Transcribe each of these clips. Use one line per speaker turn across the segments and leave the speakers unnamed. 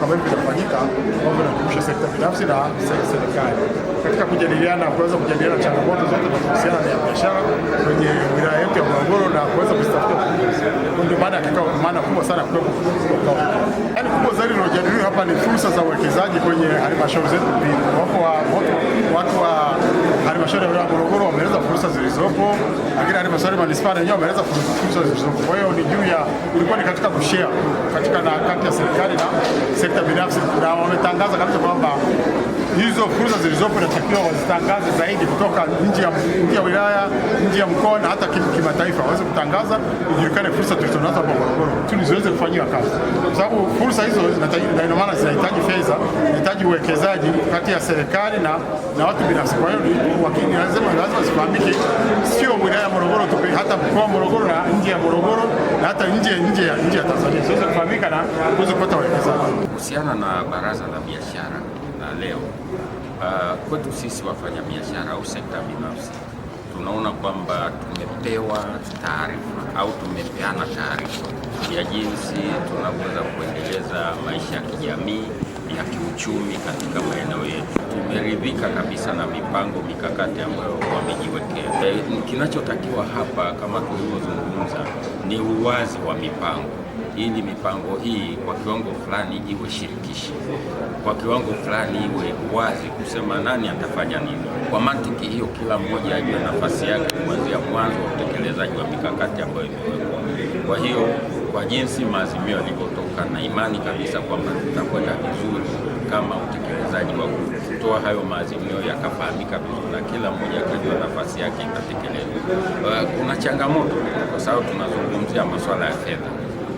kama hivi vinafanyika ambavyo vinajumuisha sekta binafsi na serikali katika kujadiliana, kuweza kujadiliana changamoto zote zinazohusiana na biashara kwenye wilaya yetu ya Morogoro na kuweza kuzitafutia suluhisho. Ndio maana kubwa sana kwa yaani kubwa zaidi linalojadiliwa hapa ni fursa za uwekezaji kwenye halmashauri zetu mbili. Watu wa halmashauri ya Morogoro wameeleza fursa zilizopo, lakini halmashauri manispaa yenyewe wameeleza fursa zilizopo. Kwa hiyo ni juu ya ilikuwa ni katika kushare katika na kati ya serikali na sekta binafsi, na wametangaza kabisa kwamba hizo fursa zilizopo inatakiwa wazitangaze zaidi kutoka nje ya wilaya, nje ya mkoa na hata kimataifa, waweze kutangaza ijulikane fursa tulizonazo hapa Morogoro tuliziweze kufanyiwa kazi, kwa sababu fursa hizo ina maana zinahitaji fedha, zinahitaji uwekezaji kati ya serikali na watu binafsi. Kwa hiyo wakini lazima zifahamike, sio wilaya ya Morogoro tu, hata mkoa wa Morogoro na nje ya Morogoro na hata nje ya Tanzania ziweze kufahamika na kuweze kupata uwekezaji.
Kuhusiana na baraza la biashara la leo, kwetu sisi wafanyabiashara au sekta binafsi tunaona kwamba tumepewa taarifa au tumepeana taarifa ya jinsi tunaweza kuendeleza maisha ya kijamii ya kiuchumi katika maeneo yetu. Tumeridhika kabisa na mipango mikakati ambayo wamejiwekea. Kinachotakiwa hapa kama tulivyozungumza ni uwazi wa mipango, ili mipango hii kwa kiwango fulani iwe shirikishi, kwa kiwango fulani iwe wazi kusema nani atafanya nini. Kwa mantiki hiyo, kila mmoja ajue nafasi yake kuanzia mwanzo wa utekelezaji wa mikakati ambayo imewekwa. Kwa hiyo kwa jinsi maazimio yalivyotoka, na imani kabisa kwamba tutakwenda vizuri kama utekelezaji wa kutoa hayo maazimio yakafahamika vizuri na kila mmoja akajua nafasi yake itatekelezwa. Kuna changamoto kwa sababu tunazungumzia masuala ya fedha.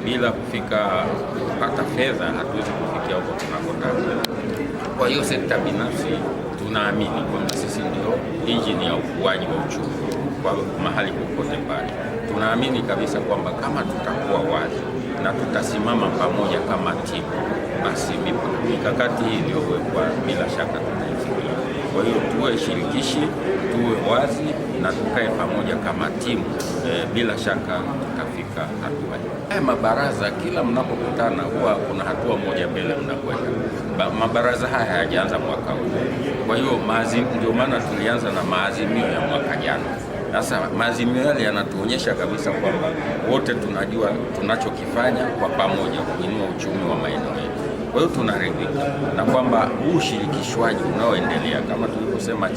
Bila kupata fedha hatuwezi kufikia huko tunakotaka. Kwa hiyo sekta binafsi tunaamini kwamba sisi ndio injini ya ukuaji wa uchumi kwa mahali popote pale. Tunaamini kabisa kwamba kama tutakuwa wazi na tutasimama pamoja kama timu, basi mikakati hii iliyowekwa bila shaka tutaifikia. Kwa hiyo tuwe shirikishi, tuwe wazi na tukae pamoja kama timu, bila shaka tutafika hatua. Mabaraza kila mnapokutana huwa kuna hatua moja mbele mnakwenda. Mabaraza haya hayajaanza mwaka huu. Kwa hiyo ndio maana tulianza na maazimio ya mwaka jana. Sasa maazimio yale yanatuonyesha kabisa kwamba wote tunajua tunachokifanya kwa pamoja kuinua uchumi wa maeneo yetu. Kwa hiyo tunaridhika na kwamba huu ushirikishwaji unaoendelea kama tulivyosema,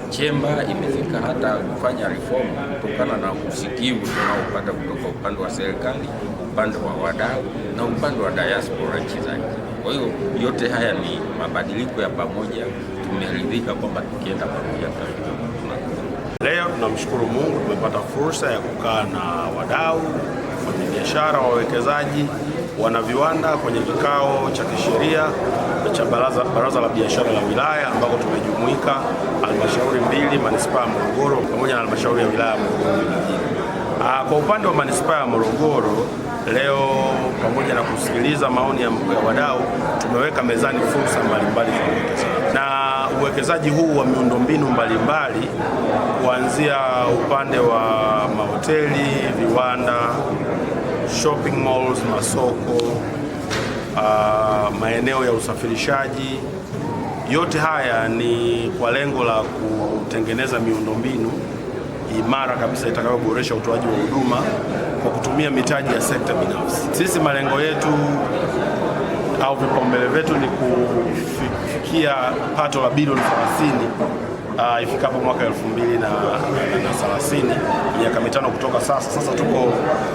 chemba imefika hata kufanya reform kutokana na usikivu tunaopata kutoka upande wa serikali, upande wa wadau na upande wa diaspora nchi za nje. Kwa hiyo yote haya ni mabadiliko ya pamoja. Tumeridhika kwamba tukienda pamoja tutafika.
Leo tunamshukuru Mungu, tumepata fursa ya kukaa na wadau, wafanyabiashara, wawekezaji, wana viwanda kwenye kikao cha kisheria cha baraza la biashara la wilaya, ambako tumejumuika halmashauri mbili, manispaa ya Morogoro pamoja na halmashauri ya wilaya ya Morogoro mjini. Kwa upande wa manispaa ya Morogoro leo, pamoja na kusikiliza maoni ya wadau, tumeweka mezani fursa mbalimbali za uwekezaji, na uwekezaji huu wa miundombinu mbalimbali kuanzia upande wa mahoteli, viwanda, shopping malls, masoko, maeneo ya usafirishaji. Yote haya ni kwa lengo la kutengeneza miundombinu imara kabisa itakayoboresha utoaji wa huduma kwa kutumia mitaji ya sekta binafsi. Sisi malengo yetu au vipaumbele vyetu ni kufikia pato la bilioni 30 ifikapo mwaka 2030, miaka mitano kutoka sasa. Sasa tuko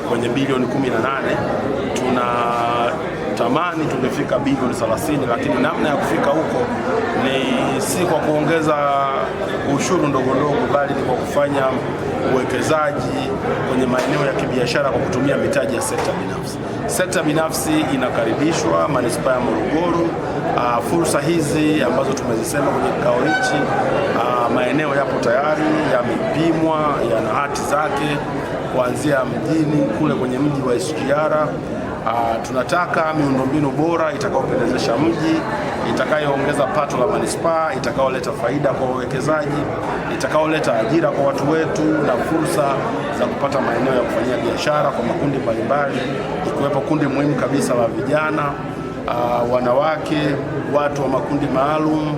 kwenye bilioni 18. Tunatamani tungefika bilioni 30, lakini namna ya kufika huko ni si kwa kuongeza ushuru ndogo, bali ni kwa kufanya uwekezaji kwenye maeneo ya kibiashara kwa kutumia mitaji ya sekta binafsi. Sekta binafsi inakaribishwa manispaa ya Morogoro. Fursa hizi ambazo tumezisema kwenye kikao hichi, maeneo yapo tayari, yamepimwa, yana hati zake kuanzia mjini kule kwenye mji wa SGR. Tunataka miundombinu bora itakayopendezesha mji, itakayoongeza pato la manispaa, itakayoleta faida kwa wawekezaji, itakayoleta ajira kwa watu wetu na fursa za kupata maeneo ya kufanyia biashara kwa makundi mbalimbali, ikiwepo kundi muhimu kabisa la vijana, wanawake, watu wa makundi maalum,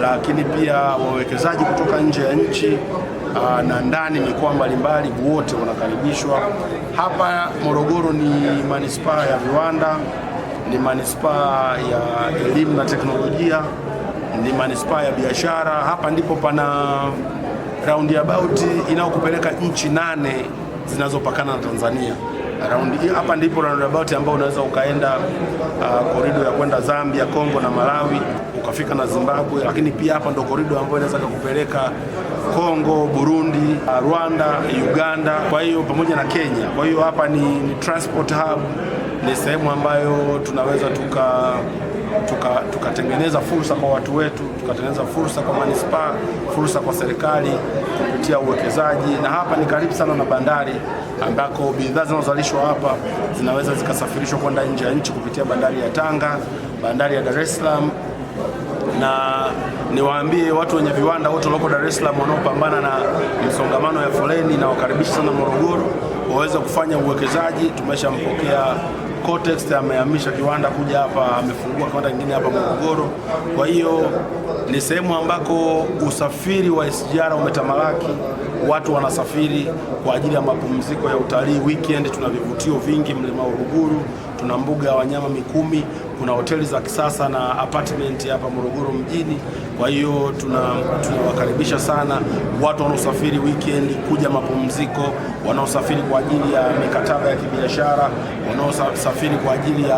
lakini pia wawekezaji kutoka nje ya nchi na ndani mikoa mbalimbali, wote wanakaribishwa hapa. Morogoro ni manispaa ya viwanda, ni manispaa ya elimu na teknolojia, ni manispaa ya biashara. Hapa ndipo pana roundabout inayokupeleka nchi 8 zinazopakana na Tanzania. Hapa ndipo roundabout ambao unaweza ukaenda korido ya kwenda Zambia, Kongo na Malawi, ukafika na Zimbabwe, lakini pia hapa ndo korido ambayo inaweza kukupeleka Kongo, Burundi, Rwanda, Uganda, kwa hiyo pamoja na Kenya. Kwa hiyo hapa ni transport hub, ni sehemu ambayo tunaweza tukatengeneza fursa kwa watu wetu, tukatengeneza fursa kwa manispaa, fursa kwa serikali kupitia uwekezaji. Na hapa ni karibu sana na bandari ambako bidhaa zinazozalishwa hapa zinaweza zikasafirishwa kwenda nje ya nchi kupitia bandari ya Tanga, bandari ya Dar es Salaam. Na niwaambie watu wenye viwanda wote walioko Dar es Salaam wanaopambana na msongamano ya foleni, na wakaribisha sana Morogoro waweze kufanya uwekezaji. Tumeshampokea Cotex, amehamisha kiwanda kuja hapa, amefungua kiwanda kingine hapa Morogoro. Kwa hiyo ni sehemu ambako usafiri wa SGR umetamalaki. Watu wanasafiri kwa ajili ya mapumziko ya utalii. Weekend tuna vivutio vingi, mlima Uruguru, tuna mbuga ya wanyama Mikumi, kuna hoteli za kisasa na apartment hapa Morogoro mjini. Kwa hiyo tunawakaribisha sana watu wanaosafiri weekend kuja mapumziko, wanaosafiri kwa ajili ya mikataba ya kibiashara, wanaosafiri kwa ajili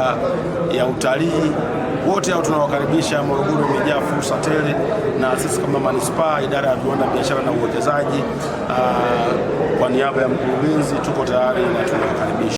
ya utalii. Wote hao tunawakaribisha. Morogoro imejaa fursa tele, na sisi kama manispaa, idara ya viwanda, biashara na uwekezaji, kwa niaba ya mkurugenzi tuko tayari na tunawakaribisha.